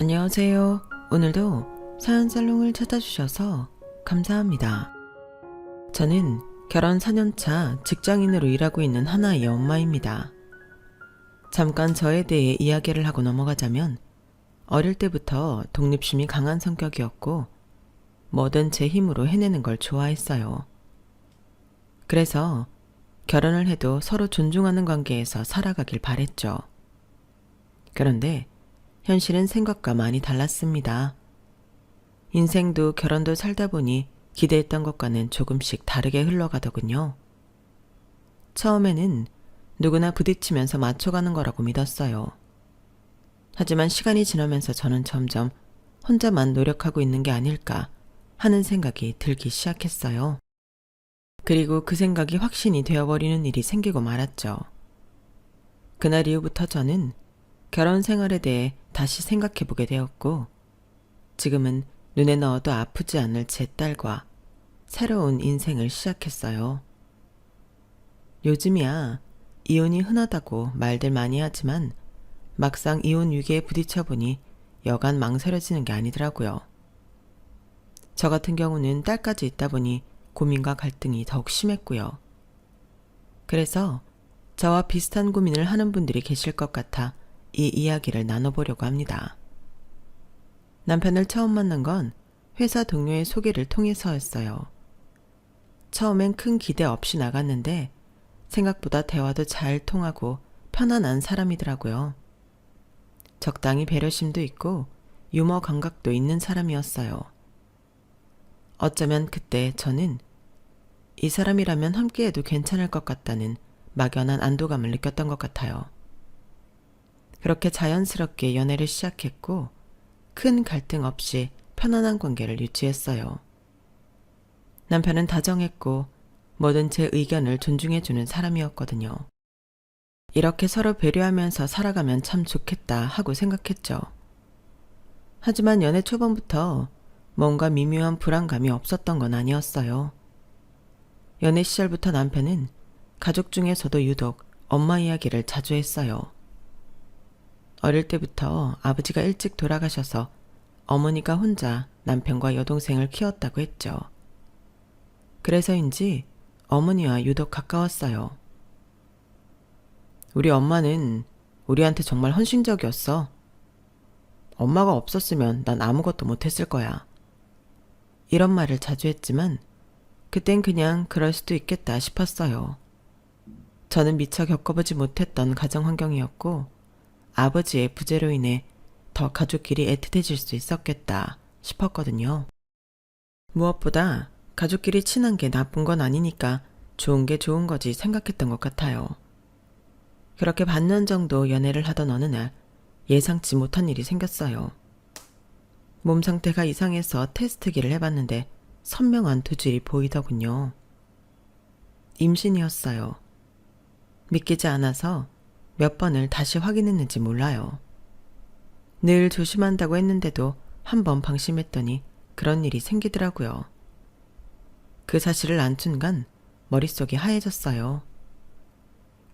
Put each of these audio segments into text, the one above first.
안녕하세요. 오늘도 사연살롱을 찾아주셔서 감사합니다. 저는 결혼 4년차 직장인으로 일하고 있는 하나의 엄마입니다. 잠깐 저에 대해 이야기를 하고 넘어가자면 어릴 때부터 독립심이 강한 성격이었고 뭐든 제 힘으로 해내는 걸 좋아했어요. 그래서 결혼을 해도 서로 존중하는 관계에서 살아가길 바랬죠. 그런데 현실은 생각과 많이 달랐습니다. 인생도 결혼도 살다 보니 기대했던 것과는 조금씩 다르게 흘러가더군요. 처음에는 누구나 부딪히면서 맞춰가는 거라고 믿었어요. 하지만 시간이 지나면서 저는 점점 혼자만 노력하고 있는 게 아닐까 하는 생각이 들기 시작했어요. 그리고 그 생각이 확신이 되어버리는 일이 생기고 말았죠. 그날 이후부터 저는 결혼 생활에 대해 다시 생각해보게 되었고 지금은 눈에 넣어도 아프지 않을 제 딸과 새로운 인생을 시작했어요. 요즘이야 이혼이 흔하다고 말들 많이 하지만 막상 이혼 위기에 부딪혀보니 여간 망설여지는 게 아니더라고요. 저 같은 경우는 딸까지 있다 보니 고민과 갈등이 더욱 심했고요. 그래서 저와 비슷한 고민을 하는 분들이 계실 것 같아 이 이야기를 나눠보려고 합니다. 남편을 처음 만난 건 회사 동료의 소개를 통해서였어요. 처음엔 큰 기대 없이 나갔는데 생각보다 대화도 잘 통하고 편안한 사람이더라고요. 적당히 배려심도 있고 유머 감각도 있는 사람이었어요. 어쩌면 그때 저는 이 사람이라면 함께해도 괜찮을 것 같다는 막연한 안도감을 느꼈던 것 같아요. 그렇게 자연스럽게 연애를 시작했고 큰 갈등 없이 편안한 관계를 유지했어요. 남편은 다정했고 뭐든 제 의견을 존중해주는 사람이었거든요. 이렇게 서로 배려하면서 살아가면 참 좋겠다 하고 생각했죠. 하지만 연애 초반부터 뭔가 미묘한 불안감이 없었던 건 아니었어요. 연애 시절부터 남편은 가족 중에서도 유독 엄마 이야기를 자주 했어요. 어릴 때부터 아버지가 일찍 돌아가셔서 어머니가 혼자 남편과 여동생을 키웠다고 했죠. 그래서인지 어머니와 유독 가까웠어요. 우리 엄마는 우리한테 정말 헌신적이었어. 엄마가 없었으면 난 아무것도 못했을 거야. 이런 말을 자주 했지만 그땐 그냥 그럴 수도 있겠다 싶었어요. 저는 미처 겪어보지 못했던 가정 환경이었고 아버지의 부재로 인해 더 가족끼리 애틋해질 수 있었겠다 싶었거든요. 무엇보다 가족끼리 친한 게 나쁜 건 아니니까 좋은 게 좋은 거지 생각했던 것 같아요. 그렇게 반년 정도 연애를 하던 어느 날 예상치 못한 일이 생겼어요. 몸 상태가 이상해서 테스트기를 해봤는데 선명한 두질이 보이더군요. 임신이었어요. 믿기지 않아서 몇 번을 다시 확인했는지 몰라요. 늘 조심한다고 했는데도 한 번 방심했더니 그런 일이 생기더라고요. 그 사실을 안 순간 머릿속이 하얘졌어요.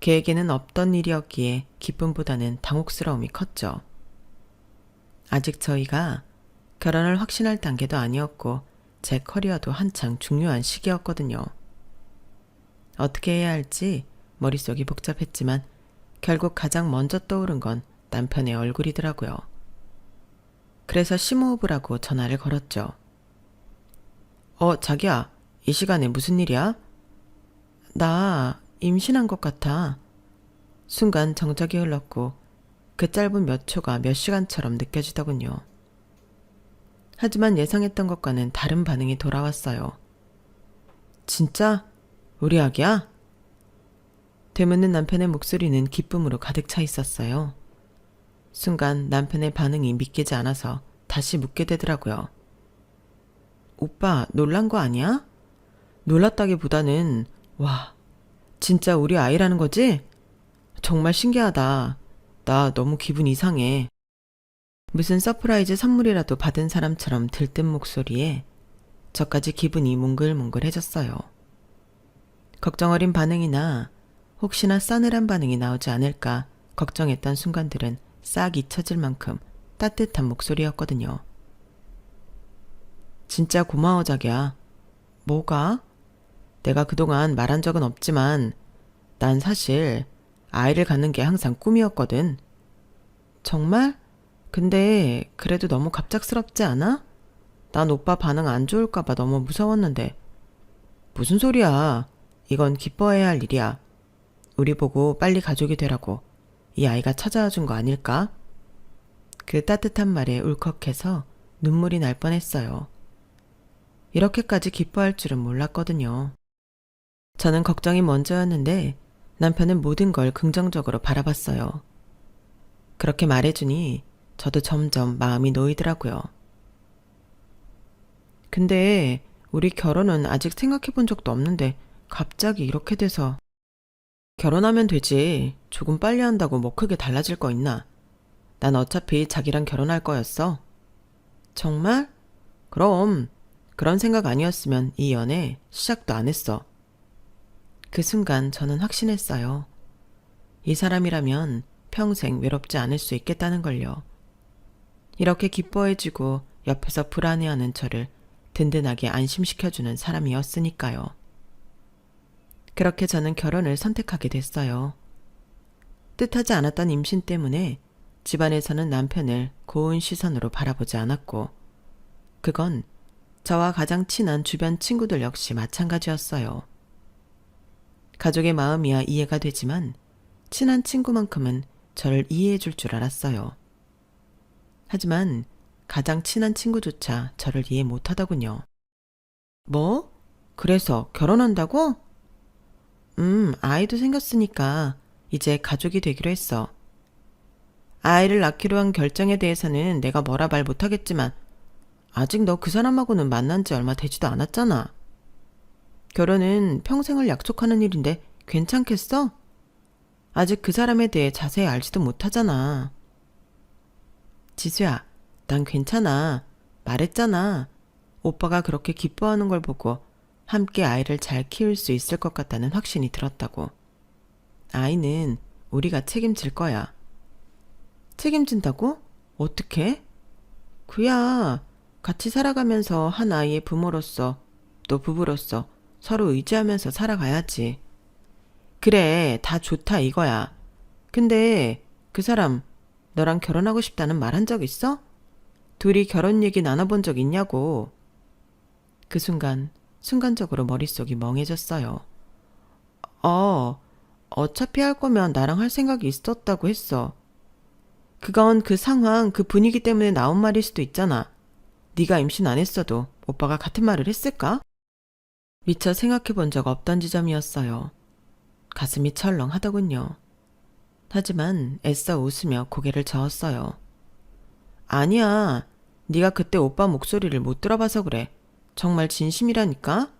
계획에는 없던 일이었기에 기쁨보다는 당혹스러움이 컸죠. 아직 저희가 결혼을 확신할 단계도 아니었고 제 커리어도 한창 중요한 시기였거든요. 어떻게 해야 할지 머릿속이 복잡했지만 결국 가장 먼저 떠오른 건 남편의 얼굴이더라고요. 그래서 심호흡을 하고 전화를 걸었죠. 자기야, 이 시간에 무슨 일이야? 나 임신한 것 같아. 순간 정적이 흘렀고 그 짧은 몇 초가 몇 시간처럼 느껴지더군요. 하지만 예상했던 것과는 다른 반응이 돌아왔어요. 진짜? 우리 아기야? 되묻는 남편의 목소리는 기쁨으로 가득 차 있었어요. 순간 남편의 반응이 믿기지 않아서 다시 묻게 되더라고요. 오빠 놀란 거 아니야? 놀랐다기보다는 와, 진짜 우리 아이라는 거지? 정말 신기하다. 나 너무 기분 이상해. 무슨 서프라이즈 선물이라도 받은 사람처럼 들뜬 목소리에 저까지 기분이 몽글몽글해졌어요. 걱정 어린 반응이나 혹시나 싸늘한 반응이 나오지 않을까 걱정했던 순간들은 싹 잊혀질 만큼 따뜻한 목소리였거든요. 진짜 고마워 자기야. 뭐가? 내가 그동안 말한 적은 없지만 난 사실 아이를 갖는 게 항상 꿈이었거든. 정말? 근데 그래도 너무 갑작스럽지 않아? 난 오빠 반응 안 좋을까봐 너무 무서웠는데. 무슨 소리야. 이건 기뻐해야 할 일이야. 우리 보고 빨리 가족이 되라고 이 아이가 찾아와 준 거 아닐까? 그 따뜻한 말에 울컥해서 눈물이 날 뻔했어요. 이렇게까지 기뻐할 줄은 몰랐거든요. 저는 걱정이 먼저였는데 남편은 모든 걸 긍정적으로 바라봤어요. 그렇게 말해주니 저도 점점 마음이 놓이더라고요. 근데 우리 결혼은 아직 생각해 본 적도 없는데 갑자기 이렇게 돼서. 결혼하면 되지. 조금 빨리 한다고 뭐 크게 달라질 거 있나? 난 어차피 자기랑 결혼할 거였어. 정말? 그럼 그런 생각 아니었으면 이 연애 시작도 안 했어. 그 순간 저는 확신했어요. 이 사람이라면 평생 외롭지 않을 수 있겠다는 걸요. 이렇게 기뻐해주고 옆에서 불안해하는 저를 든든하게 안심시켜주는 사람이었으니까요. 그렇게 저는 결혼을 선택하게 됐어요. 뜻하지 않았던 임신 때문에 집안에서는 남편을 고운 시선으로 바라보지 않았고, 그건 저와 가장 친한 주변 친구들 역시 마찬가지였어요. 가족의 마음이야 이해가 되지만 친한 친구만큼은 저를 이해해 줄 줄 알았어요. 하지만 가장 친한 친구조차 저를 이해 못하더군요. 뭐? 그래서 결혼한다고? 아이도 생겼으니까 이제 가족이 되기로 했어. 아이를 낳기로 한 결정에 대해서는 내가 뭐라 말 못하겠지만 아직 너 그 사람하고는 만난 지 얼마 되지도 않았잖아. 결혼은 평생을 약속하는 일인데 괜찮겠어? 아직 그 사람에 대해 자세히 알지도 못하잖아. 지수야, 난 괜찮아. 말했잖아. 오빠가 그렇게 기뻐하는 걸 보고 함께 아이를 잘 키울 수 있을 것 같다는 확신이 들었다고. 아이는 우리가 책임질 거야. 책임진다고? 어떻게? 그야 같이 살아가면서 한 아이의 부모로서 또 부부로서 서로 의지하면서 살아가야지. 그래, 다 좋다 이거야. 근데 그 사람 너랑 결혼하고 싶다는 말 한 적 있어? 둘이 결혼 얘기 나눠본 적 있냐고. 그 순간적으로 머릿속이 멍해졌어요. 어차피 할 거면 나랑 할 생각이 있었다고 했어. 그건 그 상황, 그 분위기 때문에 나온 말일 수도 있잖아. 네가 임신 안 했어도 오빠가 같은 말을 했을까? 미처 생각해 본 적 없던 지점이었어요. 가슴이 철렁하더군요. 하지만 애써 웃으며 고개를 저었어요. 아니야. 네가 그때 오빠 목소리를 못 들어봐서 그래. 정말 진심이라니까?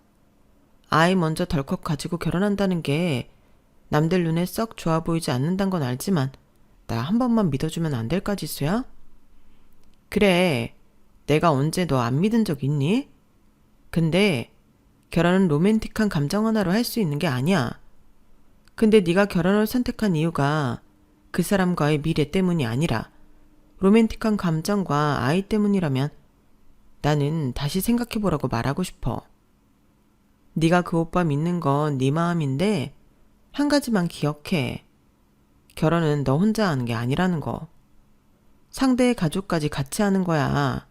아이 먼저 덜컥 가지고 결혼한다는 게 남들 눈에 썩 좋아 보이지 않는단 건 알지만 나 한 번만 믿어주면 안 될까, 지수야? 그래. 내가 언제 너 안 믿은 적 있니? 근데 결혼은 로맨틱한 감정 하나로 할 수 있는 게 아니야. 근데 네가 결혼을 선택한 이유가 그 사람과의 미래 때문이 아니라 로맨틱한 감정과 아이 때문이라면 나는 다시 생각해보라고 말하고 싶어. 네가 그 오빠 믿는 건 네 마음인데 한 가지만 기억해. 결혼은 너 혼자 하는 게 아니라는 거. 상대의 가족까지 같이 하는 거야.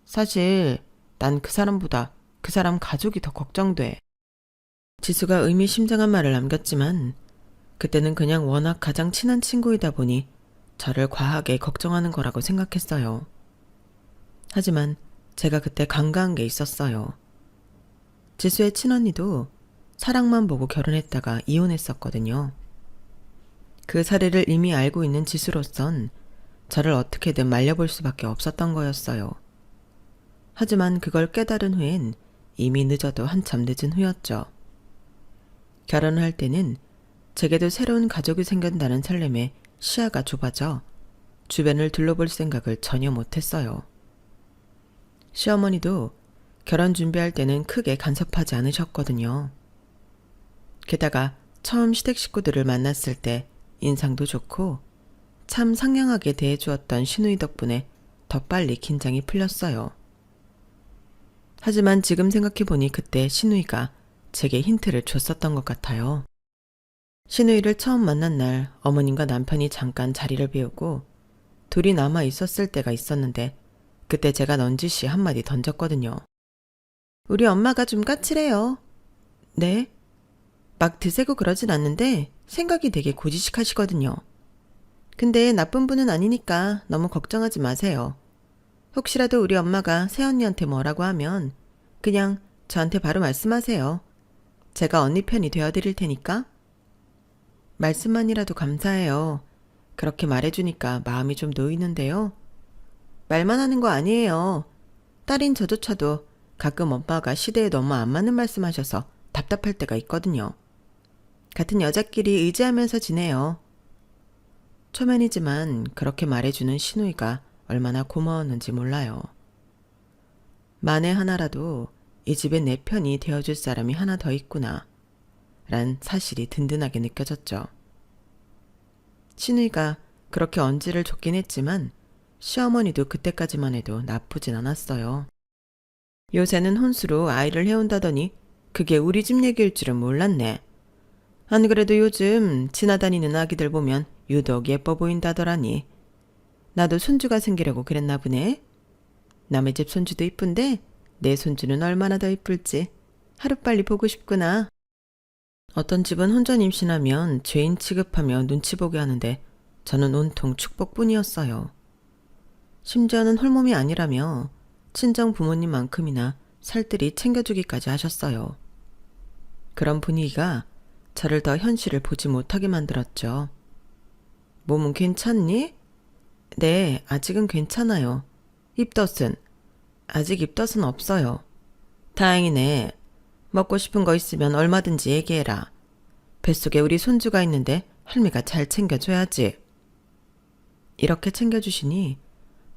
사실 난 그 사람보다 그 사람 가족이 더 걱정돼. 지수가 의미심장한 말을 남겼지만 그때는 그냥 워낙 가장 친한 친구이다 보니 저를 과하게 걱정하는 거라고 생각했어요. 하지만 제가 그때 간과한 게 있었어요. 지수의 친언니도 사랑만 보고 결혼했다가 이혼했었거든요. 그 사례를 이미 알고 있는 지수로선 저를 어떻게든 말려볼 수밖에 없었던 거였어요. 하지만 그걸 깨달은 후엔 이미 늦어도 한참 늦은 후였죠. 결혼을 할 때는 제게도 새로운 가족이 생긴다는 설렘에 시야가 좁아져 주변을 둘러볼 생각을 전혀 못했어요. 시어머니도 결혼 준비할 때는 크게 간섭하지 않으셨거든요. 게다가 처음 시댁 식구들을 만났을 때 인상도 좋고 참 상냥하게 대해주었던 시누이 덕분에 더 빨리 긴장이 풀렸어요. 하지만 지금 생각해보니 그때 신우이가 제게 힌트를 줬었던 것 같아요. 신우이를 처음 만난 날 어머님과 남편이 잠깐 자리를 비우고 둘이 남아 있었을 때가 있었는데 그때 제가 넌지시 한마디 던졌거든요. 우리 엄마가 좀 까칠해요. 네? 막 드세고 그러진 않는데 생각이 되게 고지식하시거든요. 근데 나쁜 분은 아니니까 너무 걱정하지 마세요. 혹시라도 우리 엄마가 새언니한테 뭐라고 하면 그냥 저한테 바로 말씀하세요. 제가 언니 편이 되어드릴 테니까. 말씀만이라도 감사해요. 그렇게 말해주니까 마음이 좀 놓이는데요. 말만 하는 거 아니에요. 딸인 저조차도 가끔 엄마가 시대에 너무 안 맞는 말씀하셔서 답답할 때가 있거든요. 같은 여자끼리 의지하면서 지내요. 초면이지만 그렇게 말해주는 신우이가 얼마나 고마웠는지 몰라요. 만에 하나라도 이 집에 내 편이 되어줄 사람이 하나 더 있구나 란 사실이 든든하게 느껴졌죠. 신우이가 그렇게 언지를 줬긴 했지만 시어머니도 그때까지만 해도 나쁘진 않았어요. 요새는 혼수로 아이를 해온다더니 그게 우리 집 얘기일 줄은 몰랐네. 안 그래도 요즘 지나다니는 아기들 보면 유독 예뻐 보인다더라니. 나도 손주가 생기려고 그랬나 보네. 남의 집 손주도 이쁜데 내 손주는 얼마나 더 이쁠지 하루빨리 보고 싶구나. 어떤 집은 혼전 임신하면 죄인 취급하며 눈치 보게 하는데 저는 온통 축복뿐이었어요. 심지어는 홀몸이 아니라며 친정 부모님만큼이나 살뜰히 챙겨주기까지 하셨어요. 그런 분위기가 저를 더 현실을 보지 못하게 만들었죠. 몸은 괜찮니? 네, 아직은 괜찮아요. 입덧은? 아직 입덧은 없어요. 다행이네. 먹고 싶은 거 있으면 얼마든지 얘기해라. 뱃속에 우리 손주가 있는데 할미가 잘 챙겨줘야지. 이렇게 챙겨주시니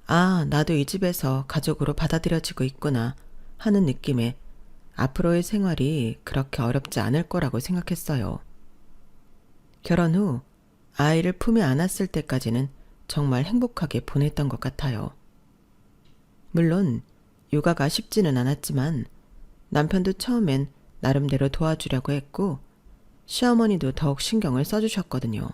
아, 나도 이 집에서 가족으로 받아들여지고 있구나 하는 느낌에 앞으로의 생활이 그렇게 어렵지 않을 거라고 생각했어요. 결혼 후 아이를 품에 안았을 때까지는 정말 행복하게 보냈던 것 같아요. 물론 육아가 쉽지는 않았지만 남편도 처음엔 나름대로 도와주려고 했고 시어머니도 더욱 신경을 써주셨거든요.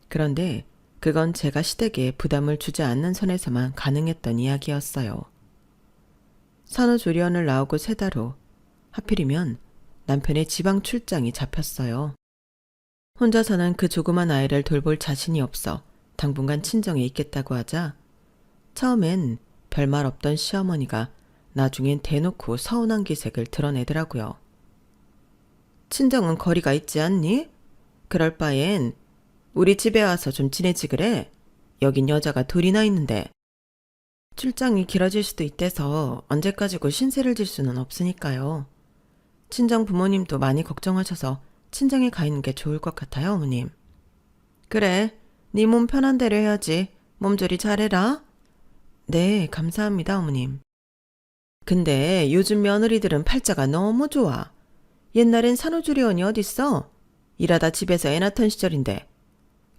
그런데 그건 제가 시댁에 부담을 주지 않는 선에서만 가능했던 이야기였어요. 산후조리원을 나오고 3달 후 하필이면 남편의 지방 출장이 잡혔어요. 혼자서는 그 조그만 아이를 돌볼 자신이 없어 당분간 친정에 있겠다고 하자 처음엔 별말 없던 시어머니가 나중엔 대놓고 서운한 기색을 드러내더라고요. 친정은 거리가 있지 않니? 그럴 바엔 우리 집에 와서 좀 지내지 그래? 여긴 여자가 둘이나 있는데. 출장이 길어질 수도 있대서 언제까지고 신세를 질 수는 없으니까요. 친정 부모님도 많이 걱정하셔서 친정에 가 있는 게 좋을 것 같아요, 어머님. 그래, 네 몸 편한 대로 해야지. 몸조리 잘해라. 네, 감사합니다, 어머님. 근데 요즘 며느리들은 팔자가 너무 좋아. 옛날엔 산후조리원이 어딨어? 일하다 집에서 애 낳던 시절인데.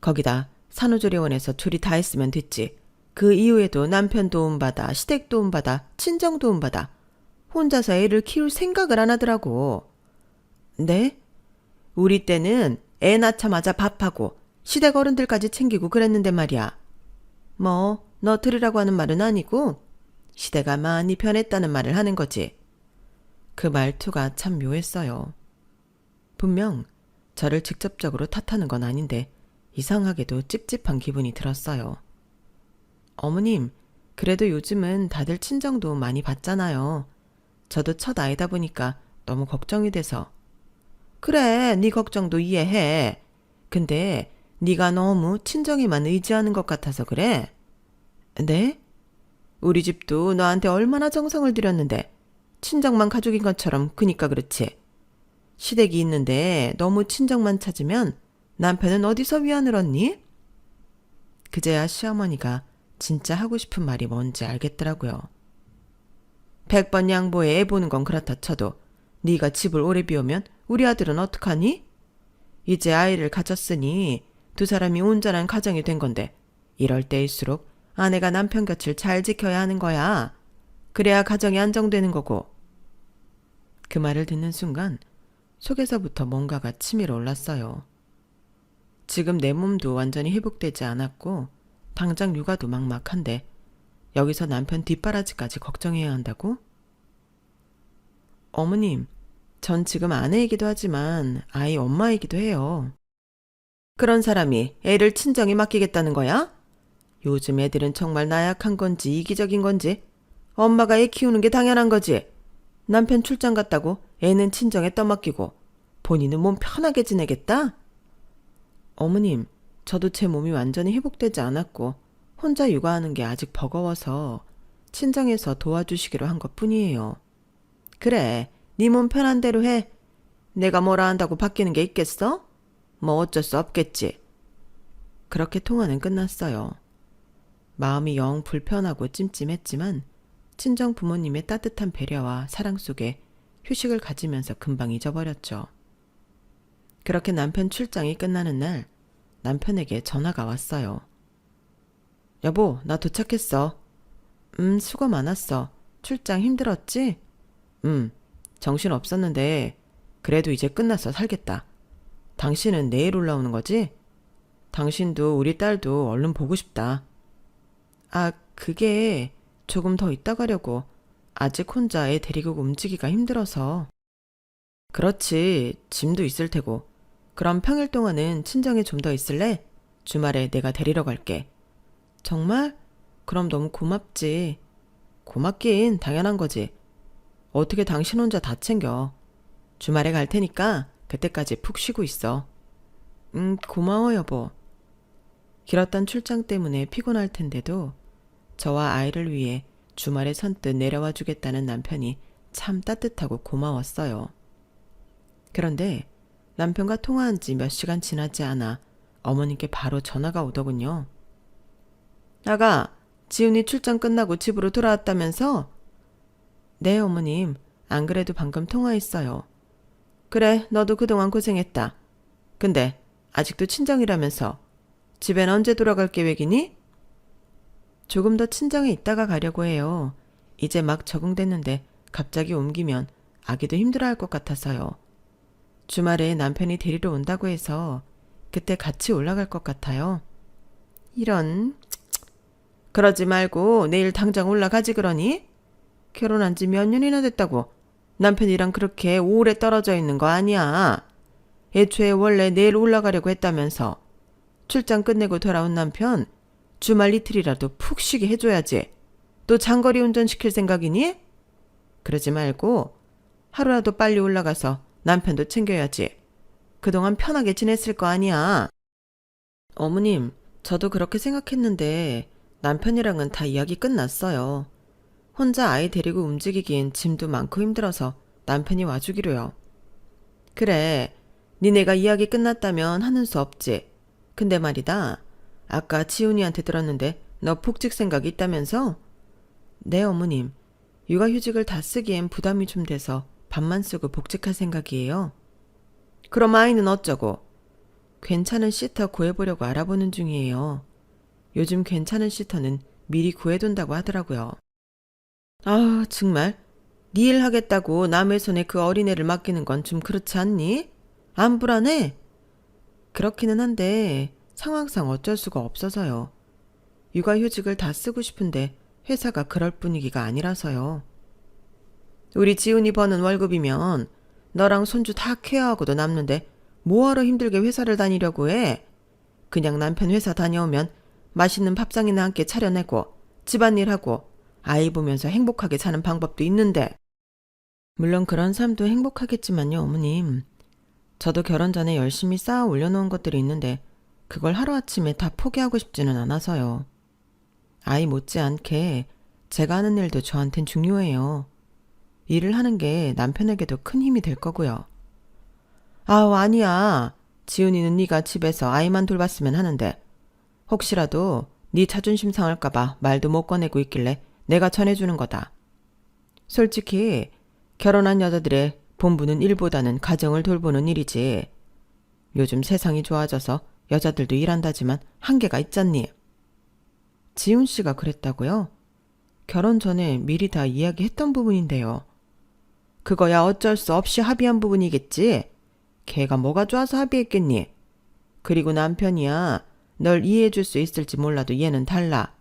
거기다 산후조리원에서 조리 다 했으면 됐지. 그 이후에도 남편 도움받아, 시댁 도움받아, 친정 도움받아. 혼자서 애를 키울 생각을 안 하더라고. 네? 우리 때는 애 낳자마자 밥하고 시댁 어른들까지 챙기고 그랬는데 말이야. 뭐 너 들으라고 하는 말은 아니고 시대가 많이 변했다는 말을 하는 거지. 그 말투가 참 묘했어요. 분명 저를 직접적으로 탓하는 건 아닌데 이상하게도 찝찝한 기분이 들었어요. 어머님, 그래도 요즘은 다들 친정도 많이 받잖아요. 저도 첫 아이다 보니까 너무 걱정이 돼서. 그래, 네 걱정도 이해해. 근데 네가 너무 친정에만 의지하는 것 같아서 그래. 네? 우리 집도 너한테 얼마나 정성을 들였는데 친정만 가족인 것처럼 그니까 그렇지. 시댁이 있는데 너무 친정만 찾으면 남편은 어디서 위안을 얻니? 그제야 시어머니가 진짜 하고 싶은 말이 뭔지 알겠더라고요. 100번 양보해 애 보는 건 그렇다 쳐도 네가 집을 오래 비우면 우리 아들은 어떡하니? 이제 아이를 가졌으니 두 사람이 온전한 가정이 된 건데 이럴 때일수록 아내가 남편 곁을 잘 지켜야 하는 거야. 그래야 가정이 안정되는 거고. 그 말을 듣는 순간 속에서부터 뭔가가 치밀어 올랐어요. 지금 내 몸도 완전히 회복되지 않았고 당장 육아도 막막한데 여기서 남편 뒷바라지까지 걱정해야 한다고? 어머님, 전 지금 아내이기도 하지만 아이 엄마이기도 해요. 그런 사람이 애를 친정에 맡기겠다는 거야? 요즘 애들은 정말 나약한 건지 이기적인 건지 엄마가 애 키우는 게 당연한 거지. 남편 출장 갔다고 애는 친정에 떠맡기고 본인은 몸 편하게 지내겠다? 어머님, 저도 제 몸이 완전히 회복되지 않았고 혼자 육아하는 게 아직 버거워서 친정에서 도와주시기로 한 것뿐이에요. 그래, 네 몸 편한 대로 해. 내가 뭐라 한다고 바뀌는 게 있겠어? 뭐 어쩔 수 없겠지. 그렇게 통화는 끝났어요. 마음이 영 불편하고 찜찜했지만 친정 부모님의 따뜻한 배려와 사랑 속에 휴식을 가지면서 금방 잊어버렸죠. 그렇게 남편 출장이 끝나는 날 남편에게 전화가 왔어요. 여보, 나 도착했어. 수고 많았어. 출장 힘들었지? 정신 없었는데 그래도 이제 끝나서 살겠다. 당신은 내일 올라오는 거지? 당신도 우리 딸도 얼른 보고 싶다. 아, 그게 조금 더 있다 가려고. 아직 혼자 애 데리고 움직이기가 힘들어서. 그렇지, 짐도 있을 테고. 그럼 평일 동안은 친정에 좀 더 있을래? 주말에 내가 데리러 갈게. 정말? 그럼 너무 고맙지. 고맙긴 당연한 거지. 어떻게 당신 혼자 다 챙겨. 주말에 갈 테니까 그때까지 푹 쉬고 있어. 고마워 여보. 길었던 출장 때문에 피곤할 텐데도 저와 아이를 위해 주말에 선뜻 내려와 주겠다는 남편이 참 따뜻하고 고마웠어요. 그런데 남편과 통화한 지 몇 시간 지나지 않아 어머님께 바로 전화가 오더군요. 아가, 지훈이 출장 끝나고 집으로 돌아왔다면서? 네, 어머님. 안 그래도 방금 통화했어요. 그래, 너도 그동안 고생했다. 근데 아직도 친정이라면서 집엔 언제 돌아갈 계획이니? 조금 더 친정에 있다가 가려고 해요. 이제 막 적응됐는데 갑자기 옮기면 아기도 힘들어할 것 같아서요. 주말에 남편이 데리러 온다고 해서 그때 같이 올라갈 것 같아요. 이런... 그러지 말고 내일 당장 올라가지 그러니? 결혼한 지 몇 년이나 됐다고 남편이랑 그렇게 오래 떨어져 있는 거 아니야. 애초에 원래 내일 올라가려고 했다면서. 출장 끝내고 돌아온 남편 주말 이틀이라도 푹 쉬게 해줘야지. 또 장거리 운전시킬 생각이니? 그러지 말고 하루라도 빨리 올라가서 남편도 챙겨야지. 그동안 편하게 지냈을 거 아니야. 어머님, 저도 그렇게 생각했는데 남편이랑은 다 이야기 끝났어요. 혼자 아이 데리고 움직이기엔 짐도 많고 힘들어서 남편이 와주기로요. 그래, 니네가 이야기 끝났다면 하는 수 없지. 근데 말이다, 아까 지훈이한테 들었는데 너 복직 생각이 있다면서? 네, 어머님. 육아휴직을 다 쓰기엔 부담이 좀 돼서 반만 쓰고 복직할 생각이에요. 그럼 아이는 어쩌고? 괜찮은 시터 구해보려고 알아보는 중이에요. 요즘 괜찮은 시터는 미리 구해둔다고 하더라고요. 아, 정말? 네 일 하겠다고 남의 손에 그 어린애를 맡기는 건 좀 그렇지 않니? 안 불안해? 그렇기는 한데 상황상 어쩔 수가 없어서요. 육아휴직을 다 쓰고 싶은데 회사가 그럴 분위기가 아니라서요. 우리 지훈이 버는 월급이면 너랑 손주 다 케어하고도 남는데 뭐하러 힘들게 회사를 다니려고 해? 그냥 남편 회사 다녀오면 맛있는 밥상이나 함께 차려내고 집안일하고 아이 보면서 행복하게 사는 방법도 있는데. 물론 그런 삶도 행복하겠지만요, 어머님. 저도 결혼 전에 열심히 쌓아 올려놓은 것들이 있는데 그걸 하루아침에 다 포기하고 싶지는 않아서요. 아이 못지않게 제가 하는 일도 저한텐 중요해요. 일을 하는 게 남편에게도 큰 힘이 될 거고요. 아우, 아니야. 지훈이는 네가 집에서 아이만 돌봤으면 하는데 혹시라도 네 자존심 상할까봐 말도 못 꺼내고 있길래 내가 전해주는 거다. 솔직히 결혼한 여자들의 본분은 일보다는 가정을 돌보는 일이지. 요즘 세상이 좋아져서 여자들도 일한다지만 한계가 있잖니. 지훈 씨가 그랬다고요? 결혼 전에 미리 다 이야기했던 부분인데요. 그거야 어쩔 수 없이 합의한 부분이겠지. 걔가 뭐가 좋아서 합의했겠니? 그리고 남편이야. 널 이해해줄 수 있을지 몰라도 얘는 달라.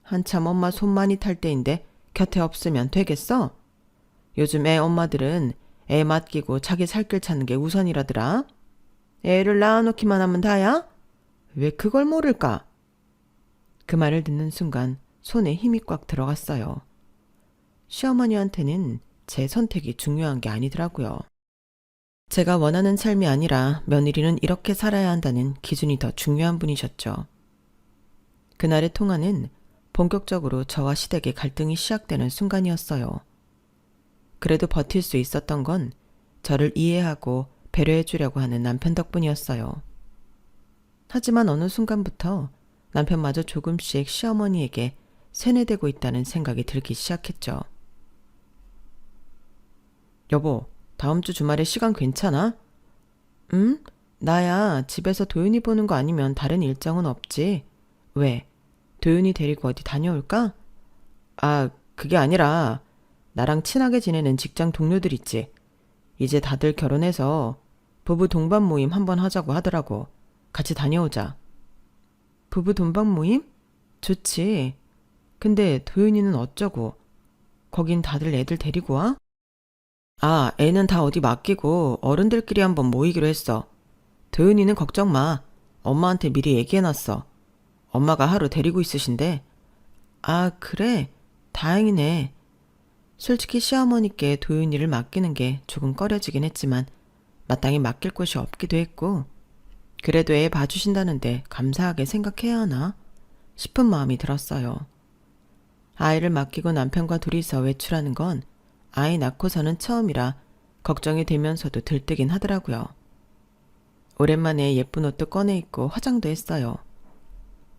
한참 엄마 손 많이 탈 때인데 곁에 없으면 되겠어? 요즘 애 엄마들은 애 맡기고 자기 살 길 찾는 게 우선이라더라. 애를 낳아놓기만 하면 다야? 왜 그걸 모를까? 그 말을 듣는 순간 손에 힘이 꽉 들어갔어요. 시어머니한테는 제 선택이 중요한 게 아니더라고요. 제가 원하는 삶이 아니라 며느리는 이렇게 살아야 한다는 기준이 더 중요한 분이셨죠. 그날의 통화는 본격적으로 저와 시댁의 갈등이 시작되는 순간이었어요. 그래도 버틸 수 있었던 건 저를 이해하고 배려해 주려고 하는 남편 덕분이었어요. 하지만 어느 순간부터 남편마저 조금씩 시어머니에게 세뇌되고 있다는 생각이 들기 시작했죠. 여보, 다음 주 주말에 시간 괜찮아? 응? 나야 집에서 도윤이 보는 거 아니면 다른 일정은 없지. 왜? 도윤이 데리고 어디 다녀올까? 아, 그게 아니라 나랑 친하게 지내는 직장 동료들 있지. 이제 다들 결혼해서 부부 동반 모임 한번 하자고 하더라고. 같이 다녀오자. 부부 동반 모임? 좋지. 근데 도윤이는 어쩌고? 거긴 다들 애들 데리고 와? 아, 애는 다 어디 맡기고 어른들끼리 한번 모이기로 했어. 도윤이는 걱정 마. 엄마한테 미리 얘기해놨어. 엄마가 하루 데리고 있으신데. 아, 그래? 다행이네. 솔직히 시어머니께 도윤이를 맡기는 게 조금 꺼려지긴 했지만 마땅히 맡길 곳이 없기도 했고 그래도 애 봐주신다는데 감사하게 생각해야 하나 싶은 마음이 들었어요. 아이를 맡기고 남편과 둘이서 외출하는 건 아이 낳고서는 처음이라 걱정이 되면서도 들뜨긴 하더라고요. 오랜만에 예쁜 옷도 꺼내 입고 화장도 했어요.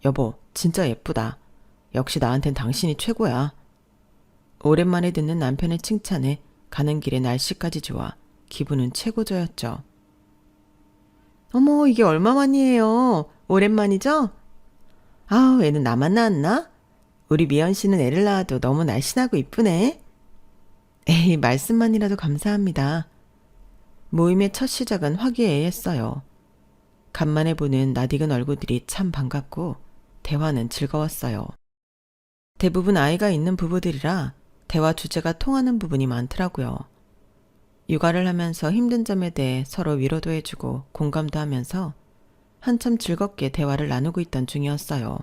여보, 진짜 예쁘다. 역시 나한텐 당신이 최고야. 오랜만에 듣는 남편의 칭찬에 가는 길에 날씨까지 좋아 기분은 최고조였죠. 어머, 이게 얼마만이에요? 오랜만이죠? 아우, 애는 나만 낳았나? 우리 미연 씨는 애를 낳아도 너무 날씬하고 이쁘네. 에이, 말씀만이라도 감사합니다. 모임의 첫 시작은 화기애애했어요. 간만에 보는 낯익은 얼굴들이 참 반갑고 대화는 즐거웠어요. 대부분 아이가 있는 부부들이라 대화 주제가 통하는 부분이 많더라고요. 육아를 하면서 힘든 점에 대해 서로 위로도 해주고 공감도 하면서 한참 즐겁게 대화를 나누고 있던 중이었어요.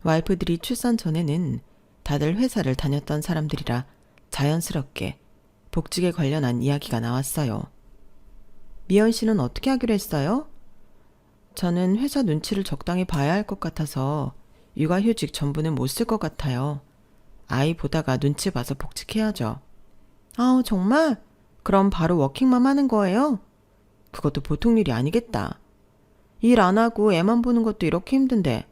와이프들이 출산 전에는 다들 회사를 다녔던 사람들이라 자연스럽게 복직에 관련한 이야기가 나왔어요. 미연 씨는 어떻게 하기로 했어요? 저는 회사 눈치를 적당히 봐야 할 것 같아서 육아휴직 전부는 못 쓸 것 같아요. 아이 보다가 눈치 봐서 복직해야죠. 아우, 정말? 그럼 바로 워킹맘 하는 거예요? 그것도 보통 일이 아니겠다. 일 안 하고 애만 보는 것도 이렇게 힘든데.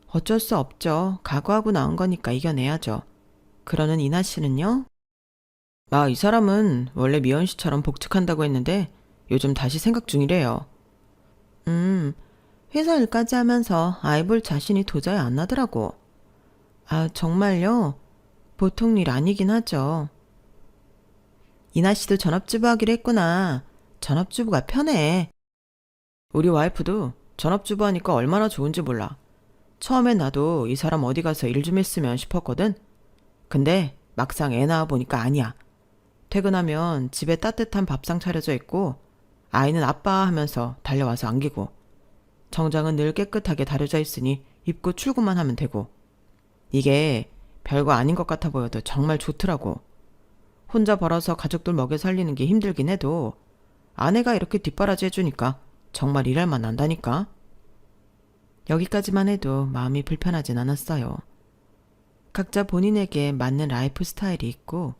어쩔 수 없죠. 각오하고 나온 거니까 이겨내야죠. 그러는 이나 씨는요? 아, 이 사람은 원래 미연 씨처럼 복직한다고 했는데 요즘 다시 생각 중이래요. 회사 일까지 하면서 아이 볼 자신이 도저히 안 나더라고. 아, 정말요? 보통 일 아니긴 하죠. 이나 씨도 전업주부 하기로 했구나. 전업주부가 편해. 우리 와이프도 전업주부 하니까 얼마나 좋은지 몰라. 처음엔 나도 이 사람 어디 가서 일 좀 했으면 싶었거든. 근데 막상 애 낳아 보니까 아니야. 퇴근하면 집에 따뜻한 밥상 차려져 있고 아이는 아빠 하면서 달려와서 안기고 정장은 늘 깨끗하게 다려져 있으니 입고 출근만 하면 되고 이게 별거 아닌 것 같아 보여도 정말 좋더라고. 혼자 벌어서 가족들 먹여 살리는 게 힘들긴 해도 아내가 이렇게 뒷바라지 해주니까 정말 일할 만 난다니까. 여기까지만 해도 마음이 불편하진 않았어요. 각자 본인에게 맞는 라이프 스타일이 있고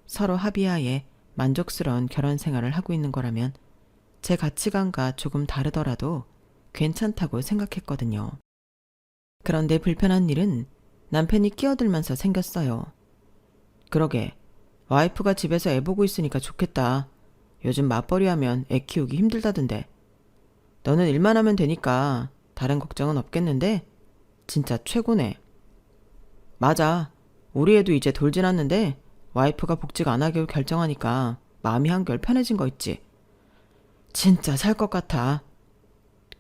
서로 합의하에 만족스러운 결혼 생활을 하고 있는 거라면 제 가치관과 조금 다르더라도 괜찮다고 생각했거든요. 그런데 불편한 일은 남편이 끼어들면서 생겼어요. 그러게, 와이프가 집에서 애 보고 있으니까 좋겠다. 요즘 맞벌이 하면 애 키우기 힘들다던데. 너는 일만 하면 되니까 다른 걱정은 없겠는데? 진짜 최고네. 맞아. 우리 애도 이제 돌 지났는데 와이프가 복직 안 하기로 결정하니까 마음이 한결 편해진 거 있지. 진짜 살 것 같아.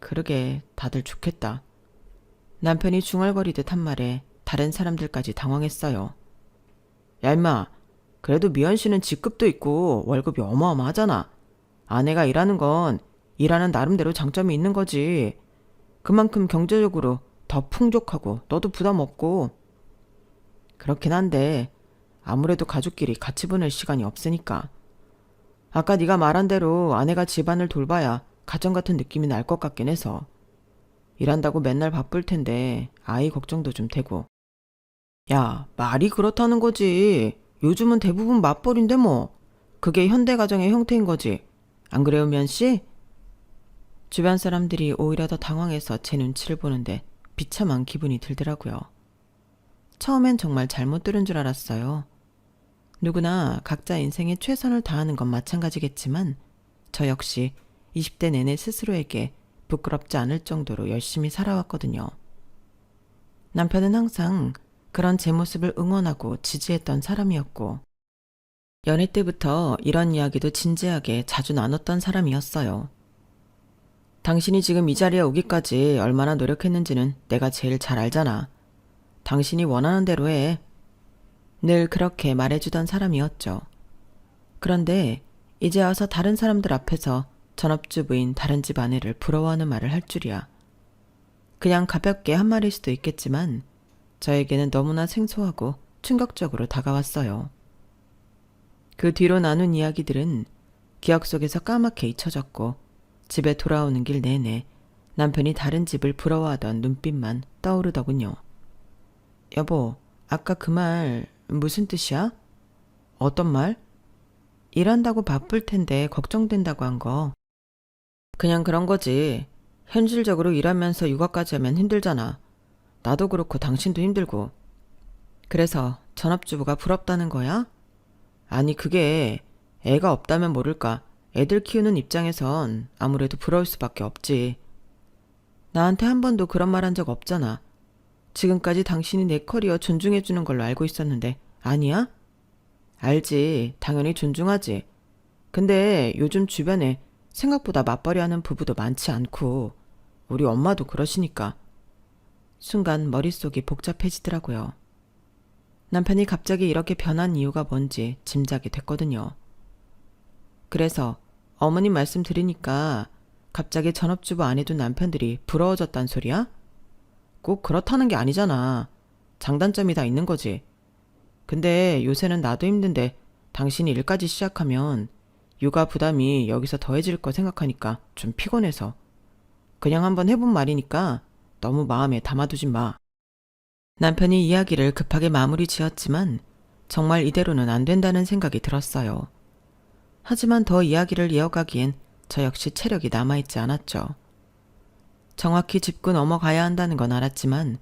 그러게 다들 좋겠다. 남편이 중얼거리듯 한 말에 다른 사람들까지 당황했어요. 야 임마, 그래도 미연 씨는 직급도 있고 월급이 어마어마하잖아. 아내가 일하는 건 일하는 나름대로 장점이 있는 거지. 그만큼 경제적으로 더 풍족하고 너도 부담 없고. 그렇긴 한데 아무래도 가족끼리 같이 보낼 시간이 없으니까. 아까 네가 말한 대로 아내가 집안을 돌봐야 가정 같은 느낌이 날 것 같긴 해서. 일한다고 맨날 바쁠 텐데 아이 걱정도 좀 되고. 야, 말이 그렇다는 거지. 요즘은 대부분 맞벌인데 뭐. 그게 현대 가정의 형태인 거지. 안 그래요, 면 씨? 주변 사람들이 오히려 더 당황해서 제 눈치를 보는데 비참한 기분이 들더라고요. 처음엔 정말 잘못 들은 줄 알았어요. 누구나 각자 인생에 최선을 다하는 건 마찬가지겠지만 저 역시 20대 내내 스스로에게 부끄럽지 않을 정도로 열심히 살아왔거든요. 남편은 항상 그런 제 모습을 응원하고 지지했던 사람이었고 연애 때부터 이런 이야기도 진지하게 자주 나눴던 사람이었어요. 당신이 지금 이 자리에 오기까지 얼마나 노력했는지는 내가 제일 잘 알잖아. 당신이 원하는 대로 해. 늘 그렇게 말해주던 사람이었죠. 그런데 이제 와서 다른 사람들 앞에서 전업주부인 다른 집 아내를 부러워하는 말을 할 줄이야. 그냥 가볍게 한 말일 수도 있겠지만 저에게는 너무나 생소하고 충격적으로 다가왔어요. 그 뒤로 나눈 이야기들은 기억 속에서 까맣게 잊혀졌고 집에 돌아오는 길 내내 남편이 다른 집을 부러워하던 눈빛만 떠오르더군요. 여보, 아까 그 말 무슨 뜻이야? 어떤 말? 일한다고 바쁠 텐데 걱정된다고 한 거. 그냥 그런 거지. 현실적으로 일하면서 육아까지 하면 힘들잖아. 나도 그렇고 당신도 힘들고. 그래서 전업주부가 부럽다는 거야? 아니 그게 애가 없다면 모를까. 애들 키우는 입장에선 아무래도 부러울 수밖에 없지. 나한테 한 번도 그런 말 한 적 없잖아. 지금까지 당신이 내 커리어 존중해주는 걸로 알고 있었는데 아니야? 알지. 당연히 존중하지. 근데 요즘 주변에 생각보다 맞벌이 하는 부부도 많지 않고 우리 엄마도 그러시니까. 순간 머릿속이 복잡해지더라고요. 남편이 갑자기 이렇게 변한 이유가 뭔지 짐작이 됐거든요. 그래서 어머님 말씀 들으니까 갑자기 전업주부 안 해둔 남편들이 부러워졌단 소리야? 꼭 그렇다는 게 아니잖아. 장단점이 다 있는 거지. 근데 요새는 나도 힘든데 당신이 일까지 시작하면 육아 부담이 여기서 더해질 거 생각하니까 좀 피곤해서. 그냥 한번 해본 말이니까 너무 마음에 담아두지 마. 남편이 이야기를 급하게 마무리 지었지만 정말 이대로는 안 된다는 생각이 들었어요. 하지만 더 이야기를 이어가기엔 저 역시 체력이 남아있지 않았죠. 정확히 짚고 넘어가야 한다는 건 알았지만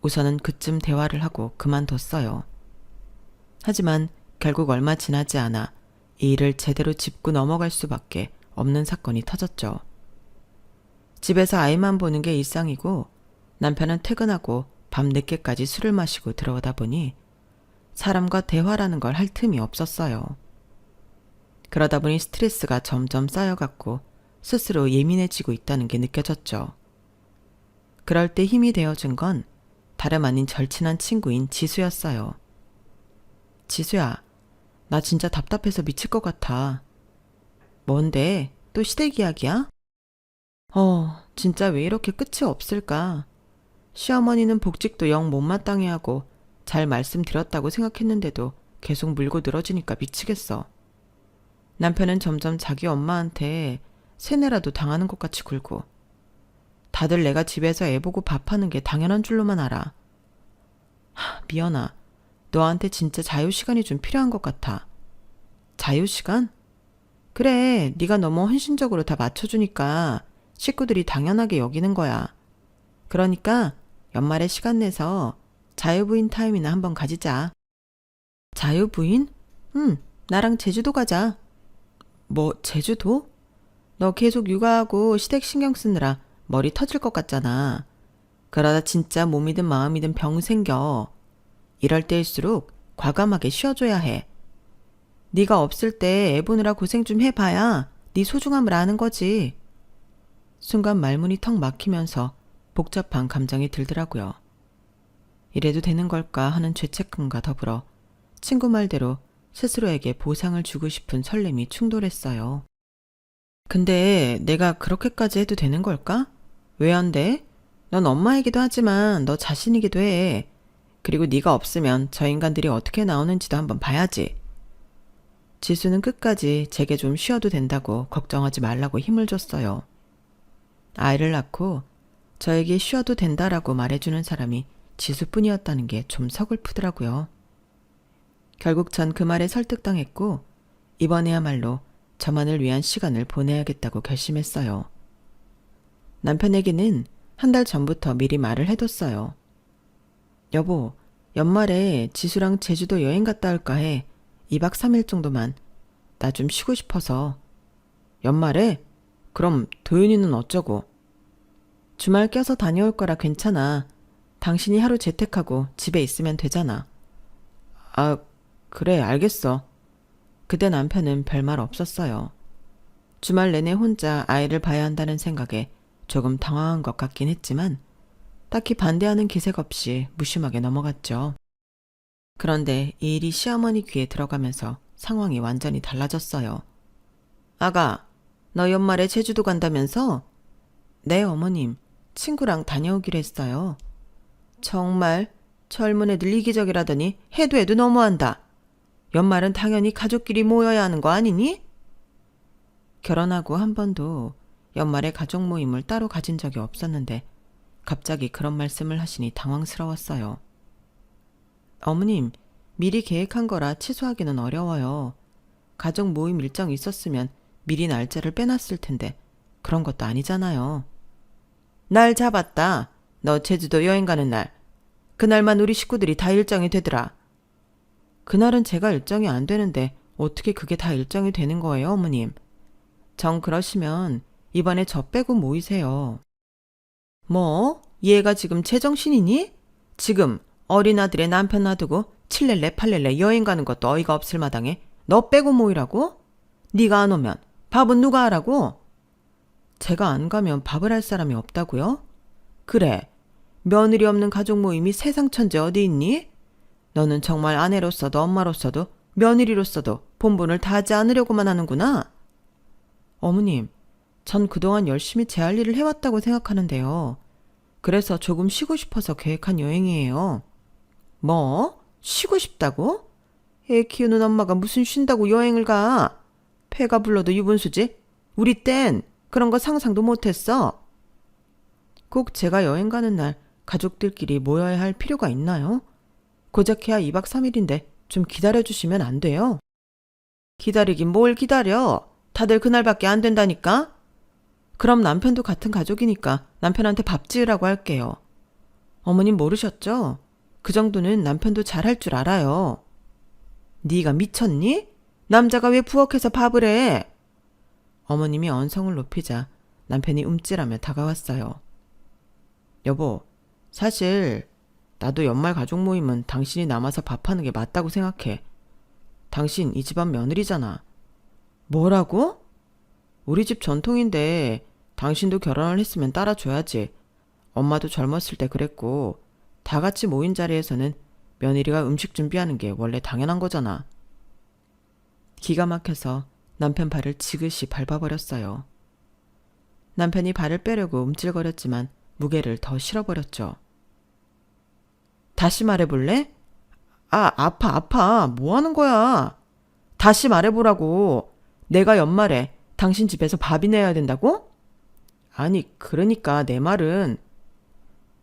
우선은 그쯤 대화를 하고 그만뒀어요. 하지만 결국 얼마 지나지 않아 이 일을 제대로 짚고 넘어갈 수밖에 없는 사건이 터졌죠. 집에서 아이만 보는 게 일상이고 남편은 퇴근하고 밤 늦게까지 술을 마시고 들어오다 보니 사람과 대화라는 걸 할 틈이 없었어요. 그러다 보니 스트레스가 점점 쌓여갔고 스스로 예민해지고 있다는 게 느껴졌죠. 그럴 때 힘이 되어준 건 다름 아닌 절친한 친구인 지수였어요. 지수야, 나 진짜 답답해서 미칠 것 같아. 뭔데? 또 시댁 이야기야? 진짜 왜 이렇게 끝이 없을까? 시어머니는 복직도 영 못마땅해 하고 잘 말씀드렸다고 생각했는데도 계속 물고 늘어지니까 미치겠어. 남편은 점점 자기 엄마한테 세뇌라도 당하는 것 같이 굴고 다들 내가 집에서 애 보고 밥하는 게 당연한 줄로만 알아. 미연아, 너한테 진짜 자유시간이 좀 필요한 것 같아. 자유시간? 그래, 네가 너무 헌신적으로 다 맞춰주니까 식구들이 당연하게 여기는 거야. 그러니까 연말에 시간 내서 자유부인 타임이나 한번 가지자. 자유부인? 응, 나랑 제주도 가자. 뭐 제주도? 너 계속 육아하고 시댁 신경 쓰느라 머리 터질 것 같잖아. 그러다 진짜 몸이든 마음이든 병 생겨. 이럴 때일수록 과감하게 쉬어줘야 해. 네가 없을 때 애 보느라 고생 좀 해봐야 네 소중함을 아는 거지. 순간 말문이 턱 막히면서 복잡한 감정이 들더라고요. 이래도 되는 걸까 하는 죄책감과 더불어 친구 말대로 스스로에게 보상을 주고 싶은 설렘이 충돌했어요. 근데 내가 그렇게까지 해도 되는 걸까? 왜 안 돼? 넌 엄마이기도 하지만 너 자신이기도 해. 그리고 네가 없으면 저 인간들이 어떻게 나오는지도 한번 봐야지. 지수는 끝까지 제게 좀 쉬어도 된다고 걱정하지 말라고 힘을 줬어요. 아이를 낳고 저에게 쉬어도 된다라고 말해주는 사람이 지수뿐이었다는 게 좀 서글프더라고요. 결국 전 그 말에 설득당했고 이번에야말로 저만을 위한 시간을 보내야겠다고 결심했어요. 남편에게는 한 달 전부터 미리 말을 해뒀어요. 여보, 연말에 지수랑 제주도 여행 갔다 올까 해. 2박 3일 정도만. 나 좀 쉬고 싶어서. 연말에? 그럼 도윤이는 어쩌고? 주말 껴서 다녀올 거라 괜찮아. 당신이 하루 재택하고 집에 있으면 되잖아. 아, 그래, 알겠어. 그때 남편은 별말 없었어요. 주말 내내 혼자 아이를 봐야 한다는 생각에 조금 당황한 것 같긴 했지만 딱히 반대하는 기색 없이 무심하게 넘어갔죠. 그런데 이 일이 시어머니 귀에 들어가면서 상황이 완전히 달라졌어요. 아가, 너 연말에 제주도 간다면서? 네, 어머님. 친구랑 다녀오기로 했어요. 정말 젊은 애들 이기적이라더니 해도 해도 너무한다. 연말은 당연히 가족끼리 모여야 하는 거 아니니? 결혼하고 한 번도 연말에 가족 모임을 따로 가진 적이 없었는데 갑자기 그런 말씀을 하시니 당황스러웠어요. 어머님, 미리 계획한 거라 취소하기는 어려워요. 가족 모임 일정이 있었으면 미리 날짜를 빼놨을 텐데 그런 것도 아니잖아요. 날 잡았다. 너 제주도 여행 가는 날. 그날만 우리 식구들이 다 일정이 되더라. 그날은 제가 일정이 안 되는데 어떻게 그게 다 일정이 되는 거예요, 어머님? 정 그러시면 이번에 저 빼고 모이세요. 뭐? 얘가 지금 제정신이니? 지금 어린아들의 남편 놔두고 칠렐레 팔렐레 여행 가는 것도 어이가 없을 마당에 너 빼고 모이라고? 네가 안 오면 밥은 누가 하라고? 제가 안 가면 밥을 할 사람이 없다고요? 그래, 며느리 없는 가족 모임이 세상 천재 어디 있니? 너는 정말 아내로서도 엄마로서도 며느리로서도 본분을 다하지 않으려고만 하는구나. 어머님, 전 그동안 열심히 제 할 일을 해왔다고 생각하는데요. 그래서 조금 쉬고 싶어서 계획한 여행이에요. 뭐? 쉬고 싶다고? 애 키우는 엄마가 무슨 쉰다고 여행을 가? 배가 불러도 유분수지? 우리 땐 그런 거 상상도 못했어. 꼭 제가 여행 가는 날 가족들끼리 모여야 할 필요가 있나요? 고작해야 2박 3일인데 좀 기다려주시면 안 돼요? 기다리긴 뭘 기다려. 다들 그날밖에 안 된다니까? 그럼 남편도 같은 가족이니까 남편한테 밥 지으라고 할게요. 어머님 모르셨죠? 그 정도는 남편도 잘할 줄 알아요. 네가 미쳤니? 남자가 왜 부엌에서 밥을 해? 어머님이 언성을 높이자 남편이 움찔하며 다가왔어요. 여보, 사실 나도 연말 가족 모임은 당신이 남아서 밥하는 게 맞다고 생각해. 당신 이 집안 며느리잖아. 뭐라고? 우리 집 전통인데 당신도 결혼을 했으면 따라줘야지. 엄마도 젊었을 때 그랬고 다 같이 모인 자리에서는 며느리가 음식 준비하는 게 원래 당연한 거잖아. 기가 막혀서 남편 발을 지그시 밟아버렸어요. 남편이 발을 빼려고 움찔거렸지만 무게를 더 실어버렸죠. 다시 말해볼래? 아, 아파. 뭐 하는 거야? 다시 말해보라고. 내가 연말에 당신 집에서 밥이 내야 된다고? 아니, 그러니까 내 말은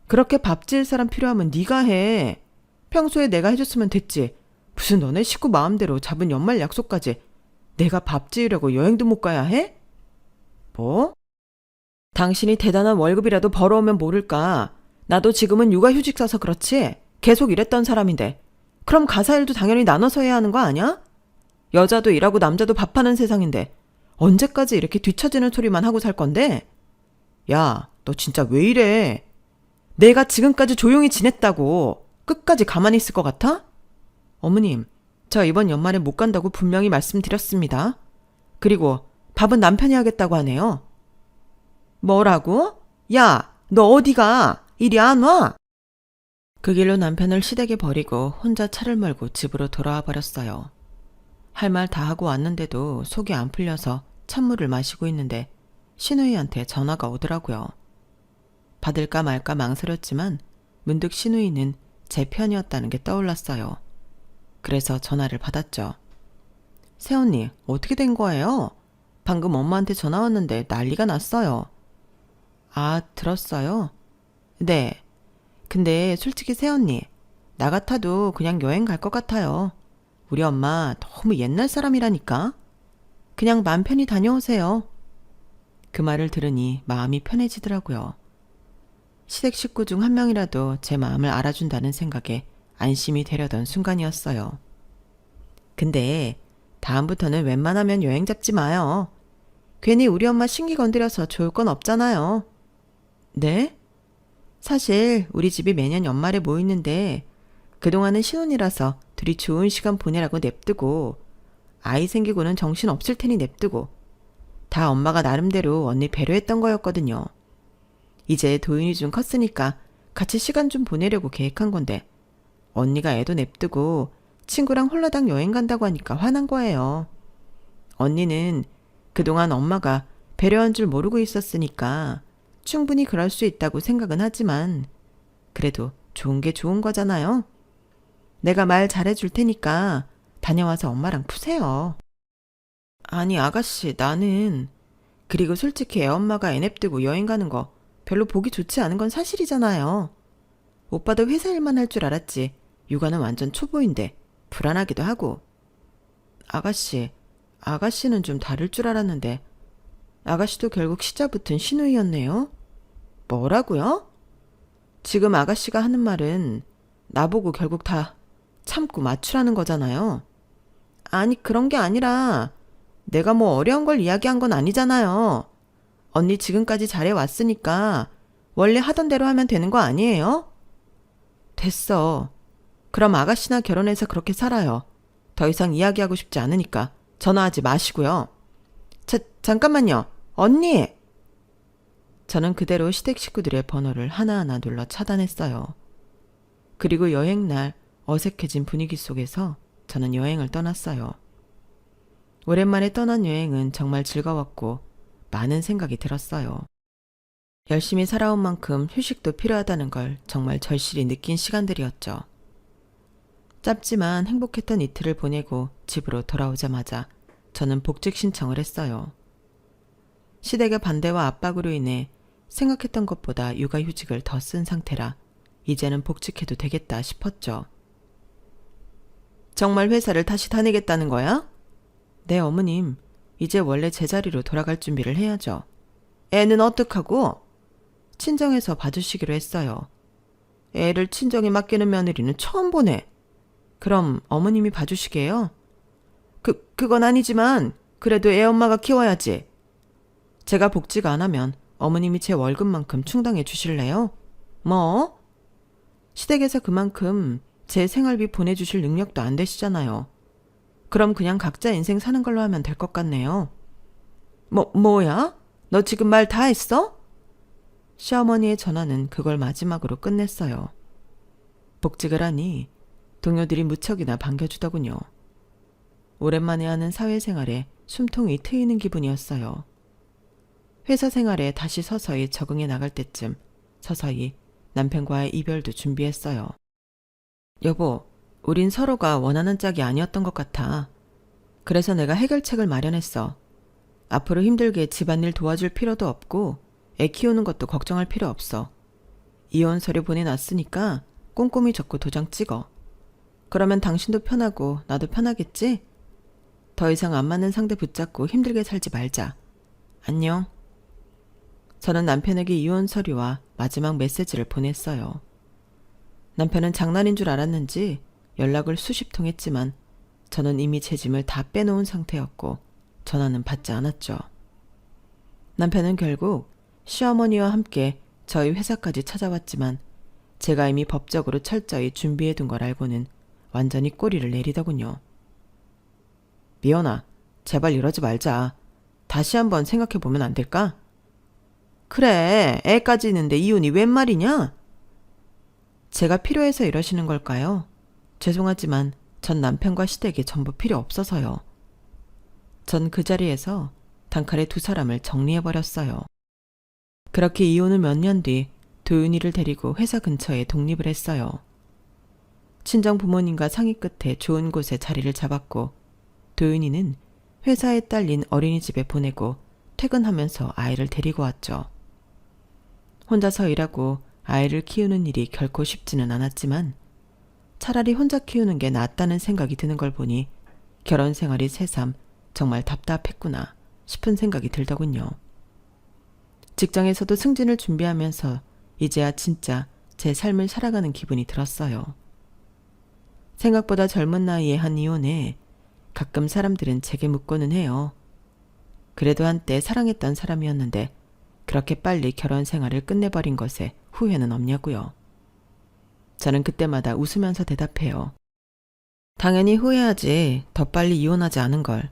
그렇게 밥 지을 사람 필요하면 네가 해. 평소에 내가 해줬으면 됐지. 무슨 너네 식구 마음대로 잡은 연말 약속까지 내가 밥 지으려고 여행도 못 가야 해? 뭐? 당신이 대단한 월급이라도 벌어오면 모를까. 나도 지금은 육아휴직 써서 그렇지. 계속 일했던 사람인데. 그럼 가사일도 당연히 나눠서 해야 하는 거 아니야? 여자도 일하고 남자도 밥하는 세상인데 언제까지 이렇게 뒤처지는 소리만 하고 살 건데? 야, 너 진짜 왜 이래? 내가 지금까지 조용히 지냈다고 끝까지 가만히 있을 것 같아? 어머님, 저 이번 연말에 못 간다고 분명히 말씀드렸습니다. 그리고 밥은 남편이 하겠다고 하네요. 뭐라고? 야, 너 어디가? 이리 안 와? 그 길로 남편을 시댁에 버리고 혼자 차를 몰고 집으로 돌아와 버렸어요. 할 말 다 하고 왔는데도 속이 안 풀려서 찬물을 마시고 있는데 신우이한테 전화가 오더라고요. 받을까 말까 망설였지만 문득 신우이는 제 편이었다는 게 떠올랐어요. 그래서 전화를 받았죠. 새언니, 어떻게 된 거예요? 방금 엄마한테 전화 왔는데 난리가 났어요. 아, 들었어요? 네. 근데 솔직히 새언니, 나 같아도 그냥 여행 갈 것 같아요. 우리 엄마 너무 옛날 사람이라니까. 그냥 맘 편히 다녀오세요. 그 말을 들으니 마음이 편해지더라고요. 시댁 식구 중 한 명이라도 제 마음을 알아준다는 생각에 안심이 되려던 순간이었어요. 근데 다음부터는 웬만하면 여행 잡지 마요. 괜히 우리 엄마 신기 건드려서 좋을 건 없잖아요. 네? 사실 우리 집이 매년 연말에 모이는데 그동안은 신혼이라서 둘이 좋은 시간 보내라고 냅두고 아이 생기고는 정신 없을 테니 냅두고 다 엄마가 나름대로 언니 배려했던 거였거든요. 이제 도윤이 좀 컸으니까 같이 시간 좀 보내려고 계획한 건데 언니가 애도 냅두고 친구랑 홀라당 여행 간다고 하니까 화난 거예요. 언니는 그동안 엄마가 배려한 줄 모르고 있었으니까 충분히 그럴 수 있다고 생각은 하지만 그래도 좋은 게 좋은 거잖아요. 내가 말 잘해줄 테니까 다녀와서 엄마랑 푸세요. 아니 아가씨 나는 그리고 솔직히 애엄마가 애 냅두고 여행 가는 거 별로 보기 좋지 않은 건 사실이잖아요. 오빠도 회사 일만 할 줄 알았지 육아는 완전 초보인데 불안하기도 하고. 아가씨는 좀 다를 줄 알았는데 아가씨도 결국 시자 붙은 신우이였네요. 뭐라고요? 지금 아가씨가 하는 말은 나보고 결국 다 참고 맞추라는 거잖아요. 아니 그런 게 아니라 내가 뭐 어려운 걸 이야기한 건 아니잖아요. 언니 지금까지 잘해왔으니까 원래 하던 대로 하면 되는 거 아니에요? 됐어. 그럼 아가씨나 결혼해서 그렇게 살아요. 더 이상 이야기하고 싶지 않으니까 전화하지 마시고요. 잠깐만요. 언니! 저는 그대로 시댁 식구들의 번호를 하나하나 눌러 차단했어요. 그리고 여행날 어색해진 분위기 속에서 저는 여행을 떠났어요. 오랜만에 떠난 여행은 정말 즐거웠고 많은 생각이 들었어요. 열심히 살아온 만큼 휴식도 필요하다는 걸 정말 절실히 느낀 시간들이었죠. 짧지만 행복했던 이틀을 보내고 집으로 돌아오자마자 저는 복직 신청을 했어요. 시댁의 반대와 압박으로 인해 생각했던 것보다 육아휴직을 더 쓴 상태라 이제는 복직해도 되겠다 싶었죠. 정말 회사를 다시 다니겠다는 거야? 네, 어머님. 이제 원래 제자리로 돌아갈 준비를 해야죠. 애는 어떡하고? 친정에서 봐주시기로 했어요. 애를 친정에 맡기는 며느리는 처음 보네. 그럼 어머님이 봐주시게요? 그건 아니지만 그래도 애 엄마가 키워야지. 제가 복직 안 하면 어머님이 제 월급만큼 충당해 주실래요? 뭐? 시댁에서 그만큼 제 생활비 보내주실 능력도 안 되시잖아요. 그럼 그냥 각자 인생 사는 걸로 하면 될 것 같네요. 뭐야? 너 지금 말 다 했어? 시어머니의 전화는 그걸 마지막으로 끝냈어요. 복직을 하니 동료들이 무척이나 반겨주더군요. 오랜만에 하는 사회생활에 숨통이 트이는 기분이었어요. 회사 생활에 다시 서서히 적응해 나갈 때쯤 서서히 남편과의 이별도 준비했어요. 여보, 우린 서로가 원하는 짝이 아니었던 것 같아. 그래서 내가 해결책을 마련했어. 앞으로 힘들게 집안일 도와줄 필요도 없고 애 키우는 것도 걱정할 필요 없어. 이혼 서류 보내놨으니까 꼼꼼히 적고 도장 찍어. 그러면 당신도 편하고 나도 편하겠지? 더 이상 안 맞는 상대 붙잡고 힘들게 살지 말자. 안녕. 저는 남편에게 이혼 서류와 마지막 메시지를 보냈어요. 남편은 장난인 줄 알았는지 연락을 수십 통 했지만 저는 이미 제 짐을 다 빼놓은 상태였고 전화는 받지 않았죠. 남편은 결국 시어머니와 함께 저희 회사까지 찾아왔지만 제가 이미 법적으로 철저히 준비해둔 걸 알고는 완전히 꼬리를 내리더군요. 미연아, 제발 이러지 말자. 다시 한번 생각해보면 안 될까? 그래, 애까지 있는데 이혼이 웬 말이냐? 제가 필요해서 이러시는 걸까요? 죄송하지만 전 남편과 시댁이 전부 필요 없어서요. 전 그 자리에서 단칼에 두 사람을 정리해버렸어요. 그렇게 이혼 후 몇 년 뒤 도윤이를 데리고 회사 근처에 독립을 했어요. 친정 부모님과 상의 끝에 좋은 곳에 자리를 잡았고 도윤이는 회사에 딸린 어린이집에 보내고 퇴근하면서 아이를 데리고 왔죠. 혼자서 일하고 아이를 키우는 일이 결코 쉽지는 않았지만 차라리 혼자 키우는 게 낫다는 생각이 드는 걸 보니 결혼 생활이 새삼 정말 답답했구나 싶은 생각이 들더군요. 직장에서도 승진을 준비하면서 이제야 진짜 제 삶을 살아가는 기분이 들었어요. 생각보다 젊은 나이에 한 이혼에 가끔 사람들은 제게 묻고는 해요. 그래도 한때 사랑했던 사람이었는데 그렇게 빨리 결혼 생활을 끝내버린 것에 후회는 없냐고요. 저는 그때마다 웃으면서 대답해요. 당연히 후회하지. 더 빨리 이혼하지 않은 걸.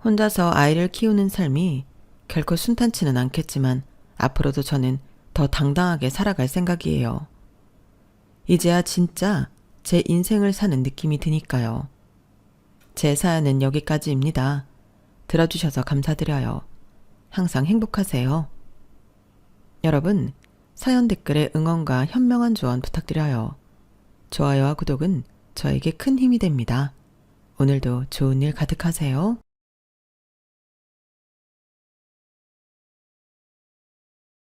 혼자서 아이를 키우는 삶이 결코 순탄치는 않겠지만 앞으로도 저는 더 당당하게 살아갈 생각이에요. 이제야 진짜 제 인생을 사는 느낌이 드니까요. 제 사연은 여기까지입니다. 들어주셔서 감사드려요. 항상 행복하세요. 여러분, 사연 댓글에 응원과 현명한 조언 부탁드려요. 좋아요와 구독은 저에게 큰 힘이 됩니다. 오늘도 좋은 일 가득하세요.